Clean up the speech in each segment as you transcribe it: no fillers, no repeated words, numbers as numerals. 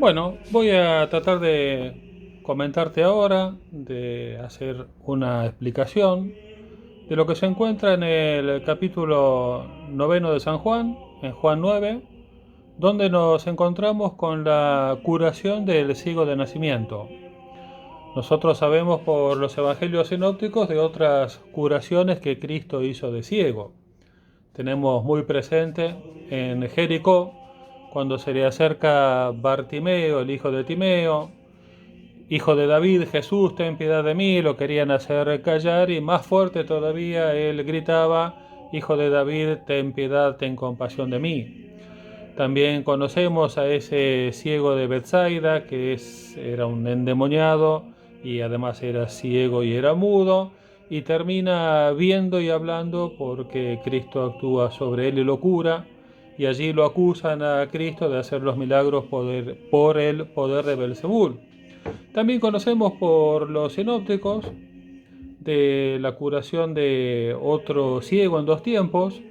Bueno, voy a tratar de comentarte ahora, de hacer una explicación de lo que se encuentra en el capítulo noveno de San Juan, en Juan 9, donde nos encontramos con la curación del ciego de nacimiento. Nosotros sabemos por los evangelios sinópticos de otras curaciones que Cristo hizo de ciego. Tenemos muy presente en Jericó, cuando se le acerca Bartimeo, el hijo de Timeo, hijo de David, Jesús, ten piedad de mí, lo querían hacer callar y más fuerte todavía él gritaba, hijo de David, ten piedad, ten compasión de mí. También conocemos a ese ciego de Bethsaida, era un endemoniado y además era ciego y era mudo, y termina viendo y hablando porque Cristo actúa sobre él y lo cura, y allí lo acusan a Cristo de hacer los milagros por el poder de Belzebul. También conocemos por los sinópticos de la curación de otro ciego en dos tiempos.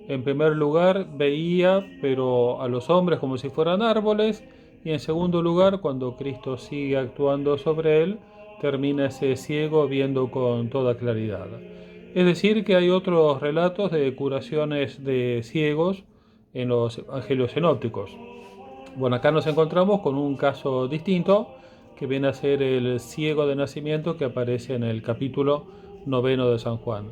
En primer lugar, veía, pero a los hombres como si fueran árboles, y en segundo lugar, cuando Cristo sigue actuando sobre él, termina ese ciego viendo con toda claridad. Es decir, que hay otros relatos de curaciones de ciegos en los evangelios sinópticos. Bueno, acá nos encontramos con un caso distinto que viene a ser el ciego de nacimiento que aparece en el capítulo noveno de San Juan.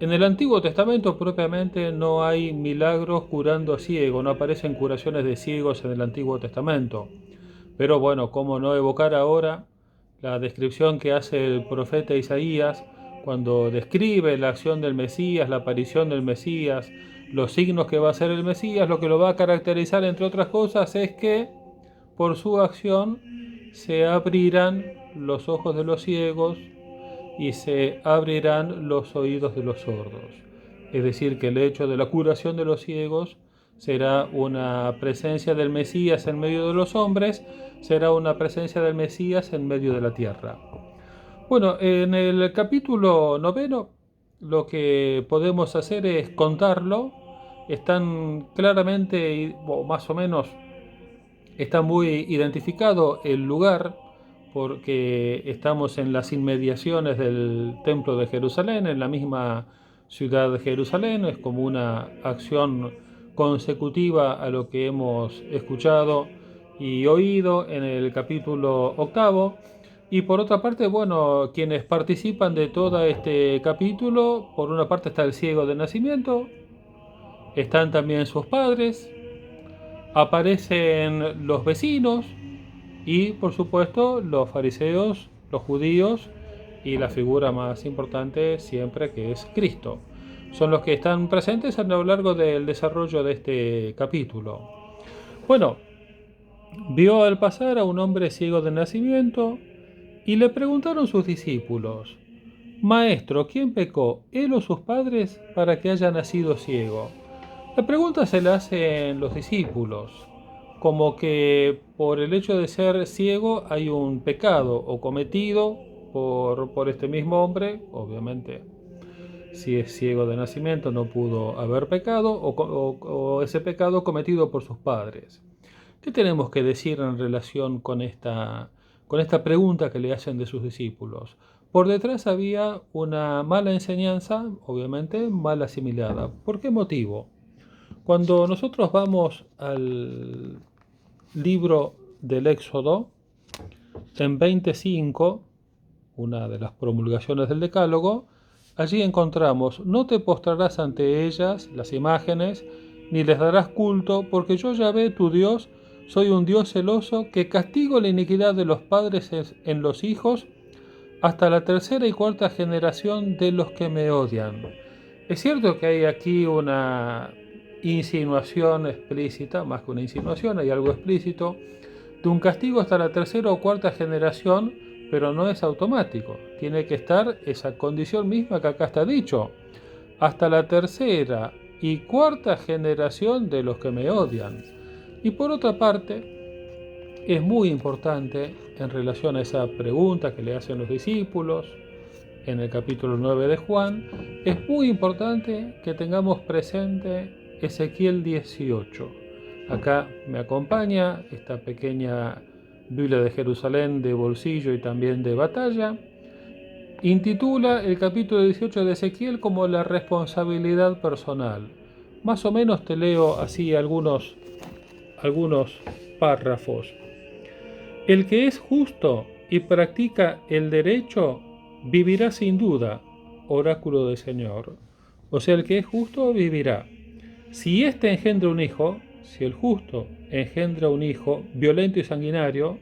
En el Antiguo Testamento propiamente no hay milagros curando a ciegos, no aparecen curaciones de ciegos en el Antiguo Testamento. Pero bueno, cómo no evocar ahora la descripción que hace el profeta Isaías cuando describe la acción del Mesías, la aparición del Mesías, los signos que va a hacer el Mesías. Lo que lo va a caracterizar, entre otras cosas, es que por su acción se abrirán los ojos de los ciegos y se abrirán los oídos de los sordos. Es decir, que el hecho de la curación de los ciegos será una presencia del Mesías en medio de los hombres, será una presencia del Mesías en medio de la tierra. Bueno, en el capítulo noveno lo que podemos hacer es contarlo. Están claramente, o más o menos, está muy identificado el lugar porque estamos en las inmediaciones del Templo de Jerusalén, en la misma ciudad de Jerusalén. Es como una acción consecutiva a lo que hemos escuchado y oído en el capítulo octavo. Y por otra parte, bueno, quienes participan de todo este capítulo, por una parte está el ciego de nacimiento, están también sus padres, aparecen los vecinos y por supuesto los fariseos, los judíos y la figura más importante siempre, que es Cristo. Son los que están presentes a lo largo del desarrollo de este capítulo. Bueno, vio al pasar a un hombre ciego de nacimiento y le preguntaron sus discípulos: Maestro, ¿quién pecó, él o sus padres, para que haya nacido ciego? La pregunta se la hacen los discípulos, como que por el hecho de ser ciego hay un pecado o cometido por este mismo hombre. Obviamente, si es ciego de nacimiento no pudo haber pecado, o ese pecado cometido por sus padres. ¿Qué tenemos que decir en relación con esta pregunta que le hacen de sus discípulos? Por detrás había una mala enseñanza, obviamente mal asimilada. ¿Por qué motivo? Cuando nosotros vamos al libro del Éxodo, en 25, una de las promulgaciones del Decálogo, allí encontramos: no te postrarás ante ellas, las imágenes, ni les darás culto, porque yo, Yahvé, tu Dios, soy un Dios celoso que castigo la iniquidad de los padres en los hijos hasta la tercera y cuarta generación de los que me odian. Es cierto que hay aquí una insinuación explícita, más que una insinuación, hay algo explícito, de un castigo hasta la tercera o cuarta generación, pero no es automático. Tiene que estar esa condición misma que acá está dicho: hasta la tercera y cuarta generación de los que me odian. Y por otra parte, es muy importante en relación a esa pregunta que le hacen los discípulos en el capítulo 9 de Juan, es muy importante que tengamos presente Ezequiel 18. Acá me acompaña esta pequeña Biblia de Jerusalén de bolsillo y también de batalla, intitula el capítulo 18 de Ezequiel como la responsabilidad personal. Más o menos te leo así algunos párrafos. El que es justo y practica el derecho vivirá sin duda, oráculo del Señor. O sea, el que es justo vivirá. Si éste engendra un hijo, si el justo engendra un hijo violento y sanguinario,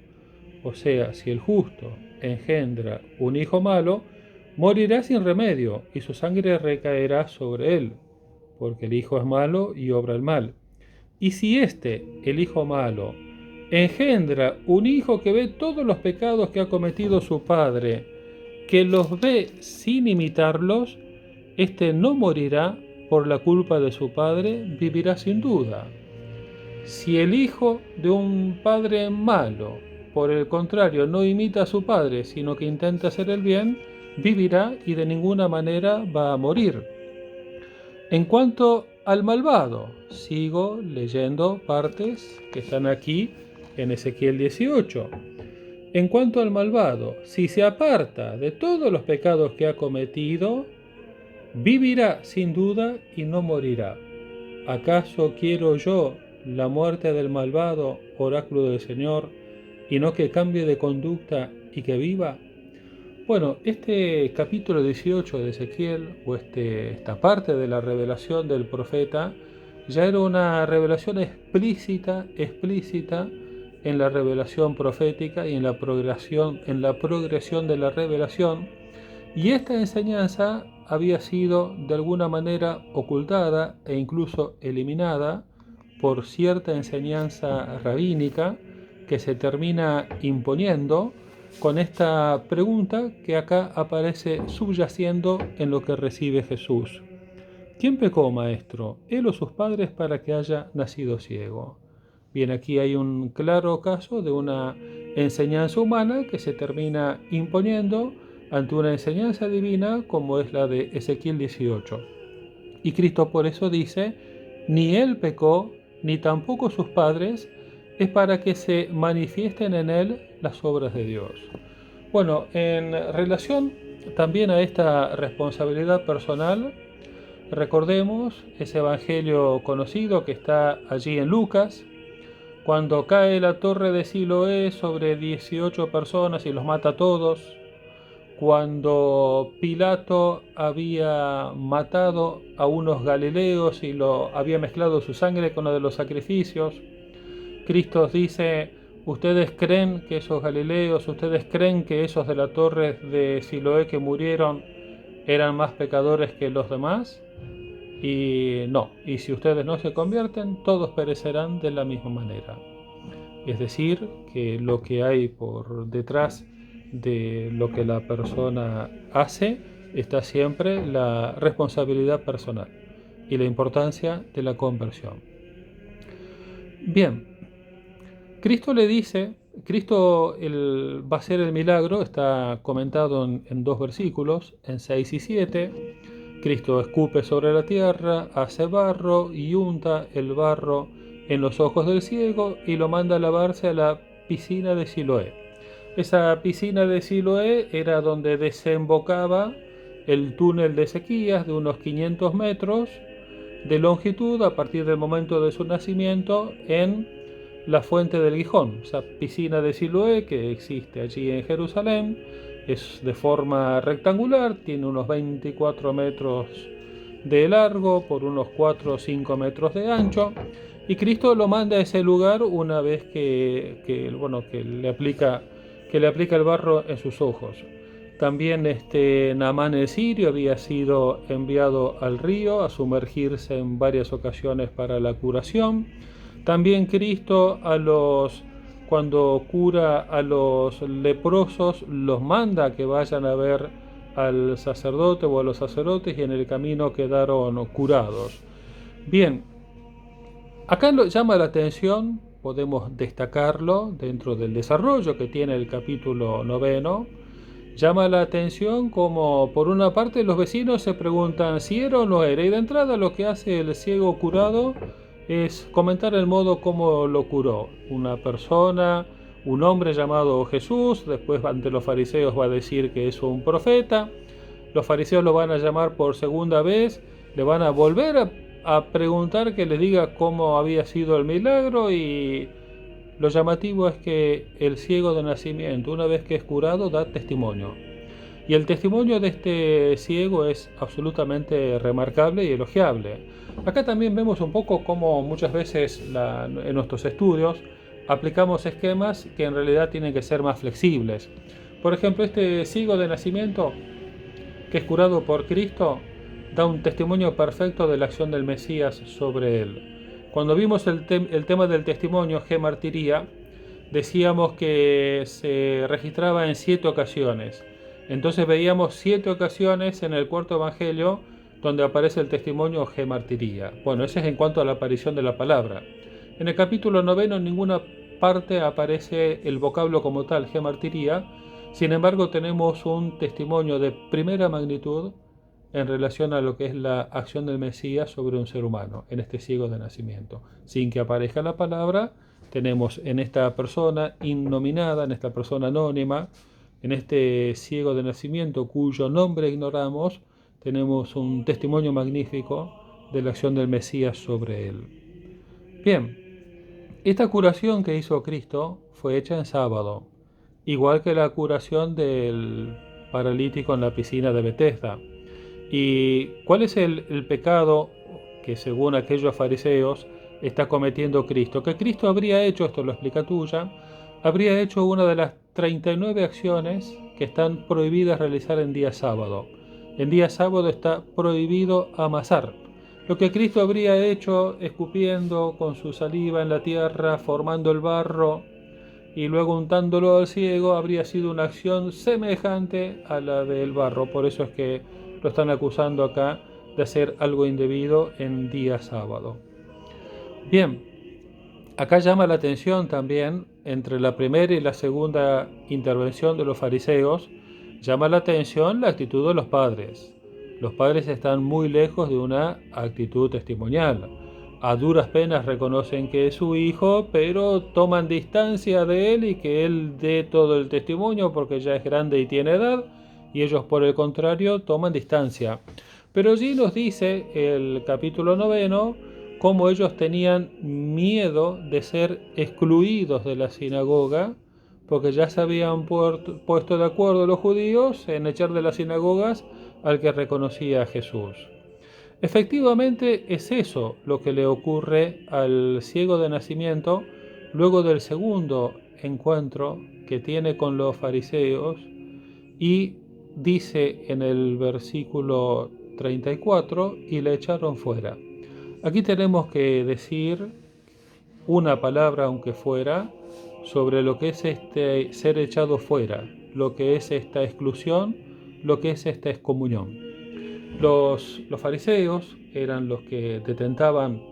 o sea, si el justo engendra un hijo malo, morirá sin remedio y su sangre recaerá sobre él, porque el hijo es malo y obra el mal. Y si éste, el hijo malo, engendra un hijo que ve todos los pecados que ha cometido su padre, que los ve sin imitarlos, éste no morirá por la culpa de su padre, vivirá sin duda. Si el hijo de un padre malo, por el contrario, no imita a su padre, sino que intenta hacer el bien, vivirá y de ninguna manera va a morir. En cuanto al malvado, sigo leyendo partes que están aquí en Ezequiel 18. En cuanto al malvado, si se aparta de todos los pecados que ha cometido, vivirá sin duda y no morirá. ¿Acaso quiero yo la muerte del malvado, oráculo del Señor, y no que cambie de conducta y que viva? Bueno, este capítulo 18 de Ezequiel, o esta parte de la revelación del profeta, ya era una revelación explícita en la revelación profética y en la progresión de la revelación, y esta enseñanza había sido de alguna manera ocultada e incluso eliminada por cierta enseñanza rabínica que se termina imponiendo con esta pregunta que acá aparece subyaciendo en lo que recibe Jesús. ¿Quién pecó, maestro, él o sus padres, para que haya nacido ciego? Bien, aquí hay un claro caso de una enseñanza humana que se termina imponiendo ante una enseñanza divina como es la de Ezequiel 18. Y Cristo por eso dice, ni él pecó, ni tampoco sus padres, es para que se manifiesten en él las obras de Dios. Bueno, en relación también a esta responsabilidad personal, recordemos ese evangelio conocido que está allí en Lucas, cuando cae la torre de Siloé sobre 18 personas y los mata a todos, cuando Pilato había matado a unos galileos y había mezclado su sangre con la de los sacrificios, Cristo dice, ¿ustedes creen que esos galileos, ustedes creen que esos de la torre de Siloé que murieron eran más pecadores que los demás? Y no, y si ustedes no se convierten, todos perecerán de la misma manera. Es decir, que lo que hay por detrás de lo que la persona hace está siempre la responsabilidad personal y la importancia de la conversión. Bien, Cristo le dice, Cristo va a hacer el milagro, está comentado en dos versículos, en 6 y 7. Cristo escupe sobre la tierra, hace barro y unta el barro en los ojos del ciego y lo manda a lavarse a la piscina de Siloé. Esa piscina de Siloé era donde desembocaba el túnel de Ezequías de unos 500 metros de longitud a partir del momento de su nacimiento en la fuente del Gijón. Esa piscina de Siloé que existe allí en Jerusalén es de forma rectangular, tiene unos 24 metros de largo por unos 4 o 5 metros de ancho, y Cristo lo manda a ese lugar una vez que le aplica el barro en sus ojos. También Naamán el sirio había sido enviado al río a sumergirse en varias ocasiones para la curación. También Cristo cuando cura a los leprosos, los manda a que vayan a ver al sacerdote o a los sacerdotes y en el camino quedaron curados. Bien, acá llama la atención, podemos destacarlo dentro del desarrollo que tiene el capítulo 9, llama la atención como por una parte los vecinos se preguntan si era o no era, y de entrada lo que hace el ciego curado es comentar el modo como lo curó. Una persona, un hombre llamado Jesús, después ante los fariseos va a decir que es un profeta, los fariseos lo van a llamar por segunda vez, le van a volver a preguntar que les diga cómo había sido el milagro, y lo llamativo es que el ciego de nacimiento, una vez que es curado, da testimonio. Y el testimonio de este ciego es absolutamente remarcable y elogiable. Acá también vemos un poco cómo muchas veces en nuestros estudios aplicamos esquemas que en realidad tienen que ser más flexibles. Por ejemplo, este ciego de nacimiento que es curado por Cristo da un testimonio perfecto de la acción del Mesías sobre él. Cuando vimos el tema del testimonio, gemartiría, decíamos que se registraba en 7 ocasiones. Entonces veíamos 7 ocasiones en el cuarto evangelio donde aparece el testimonio gemartiría. Bueno, ese es en cuanto a la aparición de la palabra. En el capítulo 9 en ninguna parte aparece el vocablo como tal, gemartiría. Sin embargo, tenemos un testimonio de primera magnitud en relación a lo que es la acción del Mesías sobre un ser humano, en este ciego de nacimiento. Sin que aparezca la palabra, tenemos en esta persona innominada, en esta persona anónima, en este ciego de nacimiento cuyo nombre ignoramos, tenemos un testimonio magnífico de la acción del Mesías sobre él. Bien, esta curación que hizo Cristo fue hecha en sábado, igual que la curación del paralítico en la piscina de Betesda. ¿Y cuál es el pecado que según aquellos fariseos está cometiendo Cristo? Que Cristo habría hecho, esto lo explica Tuya, habría hecho una de las 39 acciones que están prohibidas realizar en día sábado. En día sábado está prohibido amasar. Lo que Cristo habría hecho escupiendo con su saliva en la tierra, formando el barro y luego untándolo al ciego, habría sido una acción semejante a la del barro. Por eso es que lo están acusando acá de hacer algo indebido en día sábado. Bien, acá llama la atención también, entre la primera y la segunda intervención de los fariseos, llama la atención la actitud de los padres. Los padres están muy lejos de una actitud testimonial. A duras penas reconocen que es su hijo, pero toman distancia de él y que él dé todo el testimonio porque ya es grande y tiene edad, y ellos por el contrario toman distancia. Pero allí nos dice el capítulo 9 cómo ellos tenían miedo de ser excluidos de la sinagoga, porque ya se habían puesto de acuerdo los judíos en echar de las sinagogas al que reconocía a Jesús. Efectivamente es eso lo que le ocurre al ciego de nacimiento luego del segundo encuentro que tiene con los fariseos, y dice en el versículo 34, y le echaron fuera. Aquí tenemos que decir una palabra, aunque fuera, sobre lo que es este ser echado fuera, lo que es esta exclusión, lo que es esta excomunión. Los fariseos eran los que detentaban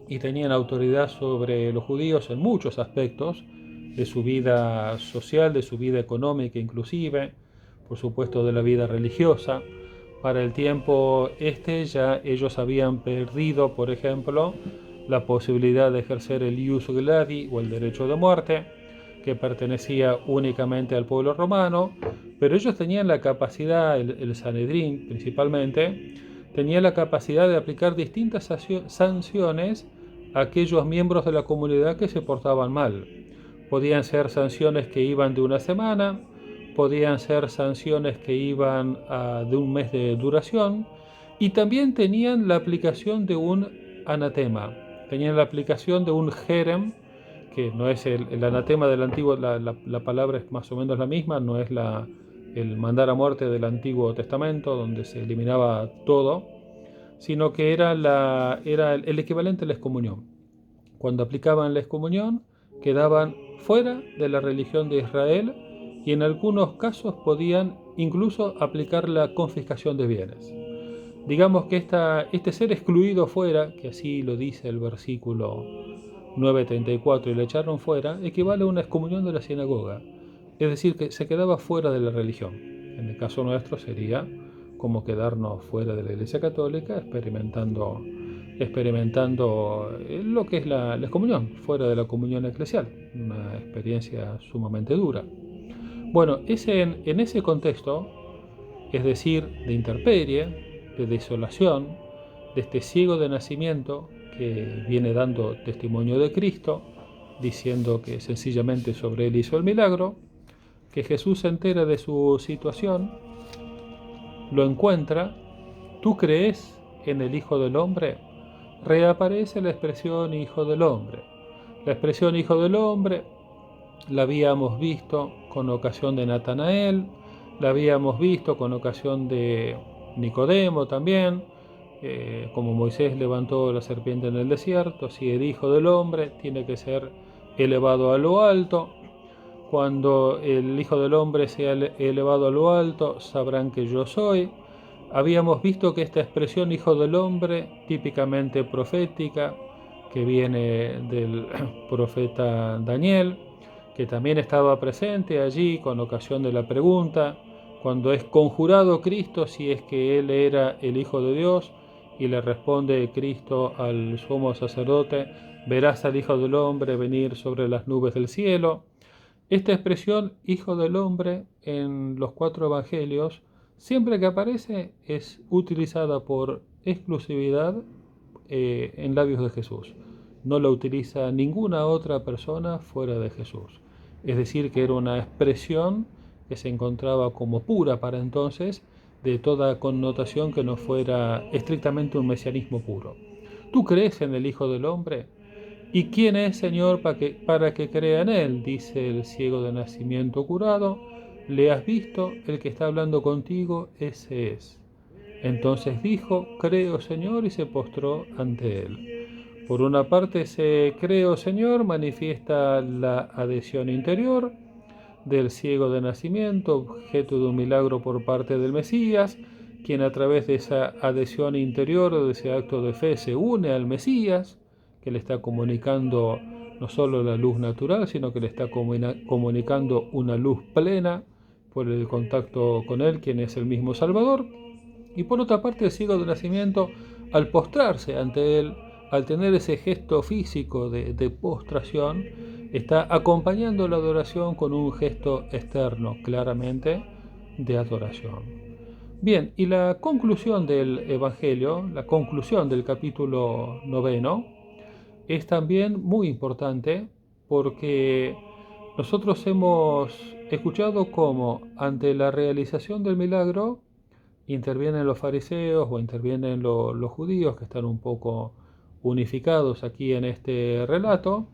y tenían autoridad sobre los judíos en muchos aspectos de su vida social, de su vida económica inclusive, por supuesto de la vida religiosa. Para el tiempo ya ellos habían perdido, por ejemplo, la posibilidad de ejercer el ius gladi o el derecho de muerte, que pertenecía únicamente al pueblo romano, pero ellos tenían la capacidad, el Sanedrín principalmente, tenía la capacidad de aplicar distintas sanciones a aquellos miembros de la comunidad que se portaban mal. Podían ser sanciones que iban de una semana, podían ser sanciones que iban de un mes de duración, y también tenían la aplicación de un anatema, tenían la aplicación de un jerem, que no es el anatema del antiguo, la palabra es más o menos la misma, no es el mandar a muerte del Antiguo Testamento, donde se eliminaba todo, sino que era el equivalente a la excomunión. Cuando aplicaban la excomunión, quedaban fuera de la religión de Israel, y en algunos casos podían incluso aplicar la confiscación de bienes. Digamos que este ser excluido fuera, que así lo dice el versículo 9:34, y le echaron fuera, equivale a una excomunión de la sinagoga, es decir, que se quedaba fuera de la religión. En el caso nuestro sería como quedarnos fuera de la Iglesia Católica, experimentando experimentando lo que es la excomunión, fuera de la comunión eclesial, una experiencia sumamente dura. Bueno, en ese contexto, es decir, de intemperie, de desolación, de este ciego de nacimiento que viene dando testimonio de Cristo, diciendo que sencillamente sobre él hizo el milagro, que Jesús se entera de su situación, lo encuentra, ¿tú crees en el Hijo del Hombre? Reaparece la expresión Hijo del Hombre. La expresión Hijo del Hombre la habíamos visto con ocasión de Natanael, la habíamos visto con ocasión de Nicodemo también, como Moisés levantó la serpiente en el desierto, si el Hijo del Hombre tiene que ser elevado a lo alto. Cuando el Hijo del Hombre sea elevado a lo alto, sabrán que yo soy. Habíamos visto que esta expresión Hijo del Hombre, típicamente profética, que viene del profeta Daniel, que también estaba presente allí con ocasión de la pregunta, cuando es conjurado Cristo si es que Él era el Hijo de Dios, y le responde Cristo al sumo sacerdote, verás al Hijo del Hombre venir sobre las nubes del cielo. Esta expresión Hijo del Hombre en los 4 evangelios, siempre que aparece, es utilizada por exclusividad en labios de Jesús. No la utiliza ninguna otra persona fuera de Jesús. Es decir, que era una expresión que se encontraba como pura para entonces, de toda connotación que no fuera estrictamente un mesianismo puro. ¿Tú crees en el Hijo del Hombre? ¿Y quién es, Señor, para que crea en él? Dice el ciego de nacimiento curado. ¿Le has visto? El que está hablando contigo, ese es. Entonces dijo, creo, Señor, y se postró ante él. Por una parte, ese creo, Señor, manifiesta la adhesión interior del ciego de nacimiento, objeto de un milagro por parte del Mesías, quien a través de esa adhesión interior, de ese acto de fe, se une al Mesías, que le está comunicando no solo la luz natural, sino que le está comunicando una luz plena por el contacto con él, quien es el mismo Salvador. Y por otra parte, el ciego de nacimiento, al postrarse ante él, al tener ese gesto físico de postración, está acompañando la adoración con un gesto externo, claramente, de adoración. Bien, y la conclusión del Evangelio, la conclusión del capítulo 9, es también muy importante porque nosotros hemos escuchado cómo ante la realización del milagro intervienen los fariseos o intervienen los judíos, que están un poco unificados aquí en este relato,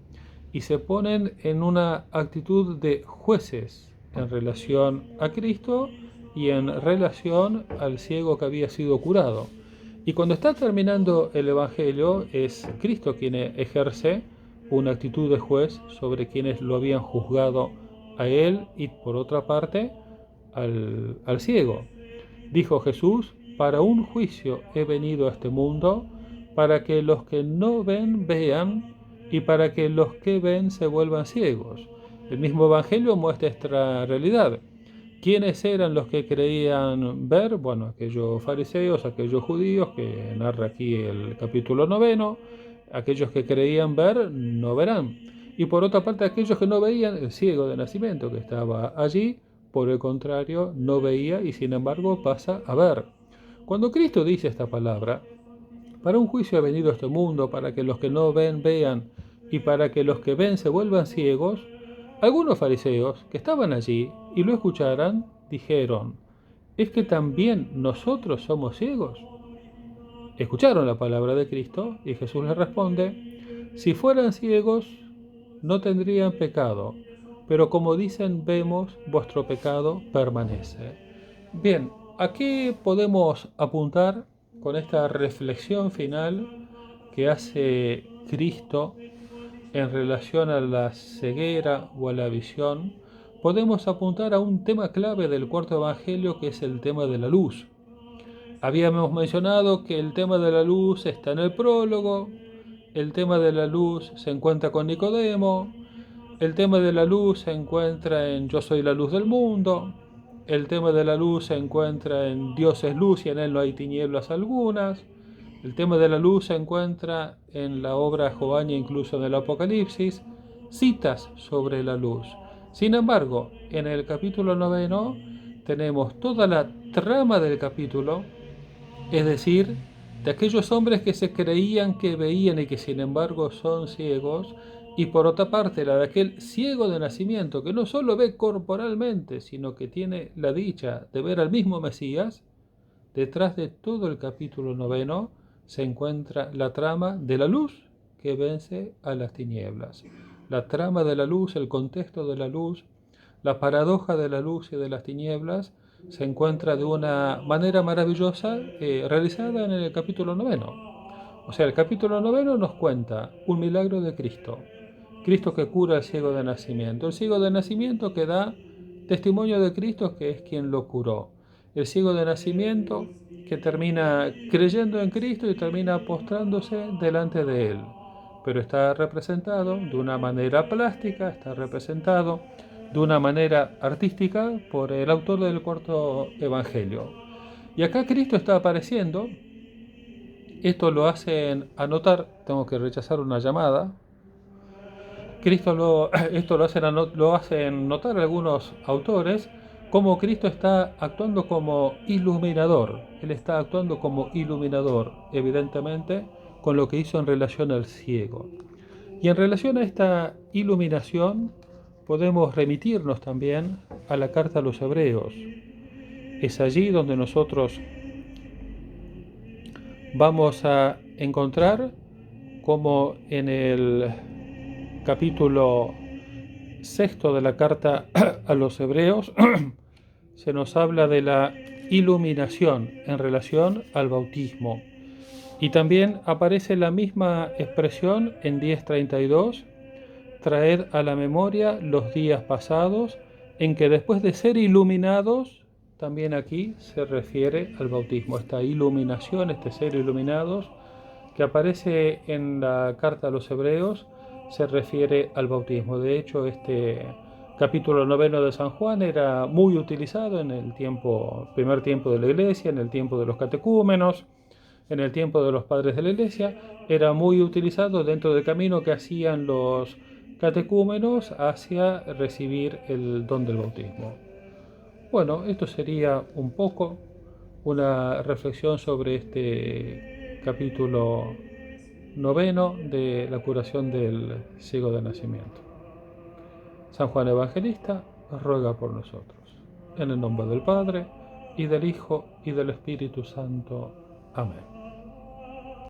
y se ponen en una actitud de jueces en relación a Cristo y en relación al ciego que había sido curado. Y cuando está terminando el Evangelio, es Cristo quien ejerce una actitud de juez sobre quienes lo habían juzgado a él y por otra parte al ciego. Dijo Jesús, para un juicio he venido a este mundo, para que los que no ven vean y para que los que ven se vuelvan ciegos. El mismo Evangelio muestra esta realidad. ¿Quiénes eran los que creían ver? Bueno, aquellos fariseos, aquellos judíos, que narra aquí el capítulo 9, aquellos que creían ver no verán. Y por otra parte, aquellos que no veían, el ciego de nacimiento que estaba allí, por el contrario, no veía y sin embargo pasa a ver. Cuando Cristo dice esta palabra, para un juicio ha venido a este mundo, para que los que no ven vean y para que los que ven se vuelvan ciegos, algunos fariseos que estaban allí y lo escucharan, dijeron, ¿es que también nosotros somos ciegos? Escucharon la palabra de Cristo y Jesús les responde, si fueran ciegos no tendrían pecado, pero como dicen, vemos, vuestro pecado permanece. Bien, ¿a qué podemos apuntar con esta reflexión final que hace Cristo en relación a la ceguera o a la visión? Podemos apuntar a un tema clave del cuarto evangelio, que es el tema de la luz. Habíamos mencionado que el tema de la luz está en el prólogo, el tema de la luz se encuentra con Nicodemo, el tema de la luz se encuentra en Yo soy la luz del mundo, el tema de la luz se encuentra en Dios es luz y en él no hay tinieblas algunas, El tema de la luz se encuentra en la obra joánica, incluso en el Apocalipsis, citas sobre la luz. Sin embargo, en el capítulo 9 tenemos toda la trama del capítulo, es decir, de aquellos hombres que se creían que veían y que sin embargo son ciegos, y por otra parte la de aquel ciego de nacimiento que no solo ve corporalmente, sino que tiene la dicha de ver al mismo Mesías. Detrás de todo el capítulo 9 se encuentra la trama de la luz que vence a las tinieblas. La trama de la luz, el contexto de la luz, la paradoja de la luz y de las tinieblas se encuentra de una manera maravillosa realizada en el capítulo 9. O sea, el capítulo 9 nos cuenta un milagro de Cristo. Cristo que cura al ciego de nacimiento. El ciego de nacimiento que da testimonio de Cristo, que es quien lo curó. El ciego de nacimiento que termina creyendo en Cristo y termina postrándose delante de Él. Pero está representado de una manera plástica, está representado de una manera artística por el autor del cuarto evangelio. Y acá Cristo está apareciendo. Esto lo hacen anotar, tengo que rechazar una llamada. Esto lo hacen notar algunos autores, como Cristo está actuando como iluminador. Él está actuando como iluminador, evidentemente, con lo que hizo en relación al ciego. Y en relación a esta iluminación, podemos remitirnos también a la carta a los Hebreos. Es allí donde nosotros vamos a encontrar como en el capítulo 6 de la carta a los Hebreos se nos habla de la iluminación en relación al bautismo. Y también aparece la misma expresión en 10:32, traed a la memoria los días pasados, en que después de ser iluminados, también aquí se refiere al bautismo. Esta iluminación, este ser iluminados, que aparece en la carta a los Hebreos, se refiere al bautismo. De hecho, este capítulo 9 de San Juan era muy utilizado en el primer tiempo de la Iglesia, en el tiempo de los catecúmenos, en el tiempo de los padres de la Iglesia. Era muy utilizado dentro del camino que hacían los catecúmenos hacia recibir el don del bautismo. Bueno, esto sería un poco una reflexión sobre este capítulo 9 de la curación del ciego de nacimiento. San Juan Evangelista ruega por nosotros. En el nombre del Padre, y del Hijo, y del Espíritu Santo. Amén.